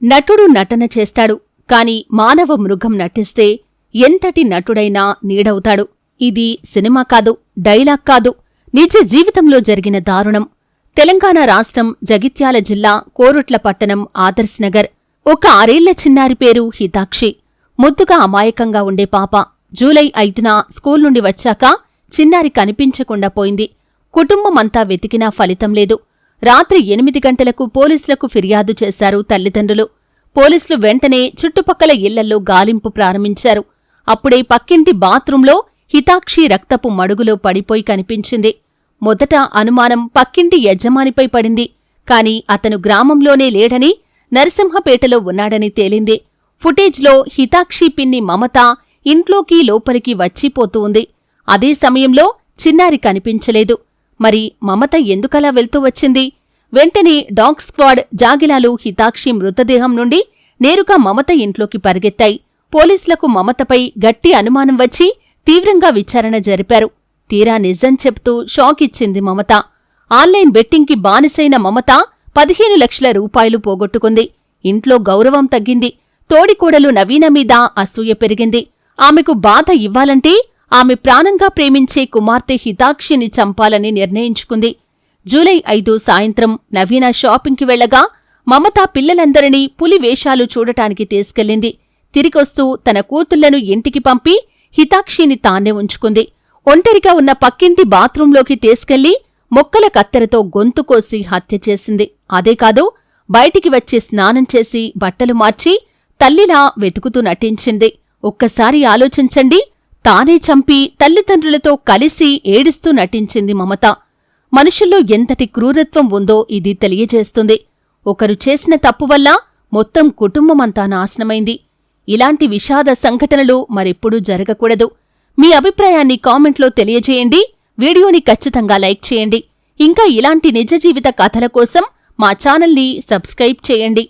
నటుడు నటన చేస్తాడు, కాని మానవ మృగం నటిస్తే ఎంతటి నటుడైనా నీడవుతాడు. ఇది సినిమా కాదు, డైలాగ్ కాదు, నిజ జీవితంలో జరిగిన దారుణం. తెలంగాణ రాష్ట్రం జగిత్యాల జిల్లా కోరుట్ల పట్టణం ఆదర్శనగర్. ఒక 6 ఏళ్ల చిన్నారి పేరు హితాక్షి. ముద్దుగా అమాయకంగా ఉండే పాప. జూలై 5న స్కూల్ నుండి వచ్చాక చిన్నారి కనిపించకుండా పోయింది. కుటుంబమంతా వెతికినా ఫలితం లేదు. రాత్రి 8 గంటలకు పోలీసులకు ఫిర్యాదు చేశారు తల్లిదండ్రులు. పోలీసులు వెంటనే చుట్టుపక్కల ఇళ్లల్లో గాలింపు ప్రారంభించారు. అప్పుడే పక్కింటి బాత్రూంలో హితాక్షి రక్తపు మడుగులో పడిపోయి కనిపించింది. మొదట అనుమానం పక్కింటి యజమానిపై పడింది. కాని అతను గ్రామంలోనే లేడని, నరసింహపేటలో ఉన్నాడని తేలింది. ఫుటేజ్లో హితాక్షి పిన్ని మమత ఇంట్లోకి లోపలికి వచ్చిపోతూ ఉంది. అదే సమయంలో చిన్నారి కనిపించలేదు. మరి మమత ఎందుకలా వెళ్తూ వచ్చింది? వెంటనే డాగ్ స్క్వాడ్ జాగిలాలు హితాక్షి మృతదేహం నుండి నేరుగా మమత ఇంట్లోకి పరిగెత్తాయి. పోలీసులకు మమతపై గట్టి అనుమానం వచ్చి తీవ్రంగా విచారణ జరిపారు. తీరా నిజం చెప్తూ షాక్ ఇచ్చింది మమత. ఆన్లైన్ బెట్టింగ్కి బానిసైన మమత 15 లక్షల రూపాయలు పోగొట్టుకుంది. ఇంట్లో గౌరవం తగ్గింది. తోడికోడలు నవీన మీద అసూయ పెరిగింది. ఆమెకు బాధ ఇవ్వాలంటే ఆమె ప్రాణంగా ప్రేమించే కుమార్తె హితాక్షిని చంపాలని నిర్ణయించుకుంది. జూలై 5 సాయంత్రం నవీన షాపింగ్కి వెళ్లగా మమత పిల్లలందరినీ పులి వేషాలు చూడటానికి తీసుకెళ్లింది. తిరిగొస్తూ తన కూతుళ్లను ఇంటికి పంపి హితాక్షిని తానే ఉంచుకుంది. ఒంటరిగా ఉన్న పక్కింటి బాత్రూంలోకి తీసుకెళ్లి మొక్కల కత్తెరతో గొంతు కోసి హత్య చేసింది. అదేకాదు, బయటికి వచ్చి స్నానం చేసి బట్టలు మార్చి తల్లిలా వెతుకుతూ నటించింది. ఒక్కసారి ఆలోచించండి. తానే చంపి తల్లిదండ్రులతో కలిసి ఏడుస్తూ నటించింది మమత. మనుషుల్లో ఎంతటి క్రూరత్వం ఉందో ఇది తెలియజేస్తుంది. ఒకరు చేసిన తప్పు వల్ల మొత్తం కుటుంబమంతా నాశనమైంది. ఇలాంటి విషాద సంఘటనలు మరెప్పుడూ జరగకూడదు. మీ అభిప్రాయాన్ని కామెంట్లో తెలియజేయండి. వీడియోని ఖచ్చితంగా లైక్ చేయండి. ఇంకా ఇలాంటి నిజ జీవిత కథల కోసం మా ఛానల్ని సబ్స్క్రైబ్ చేయండి.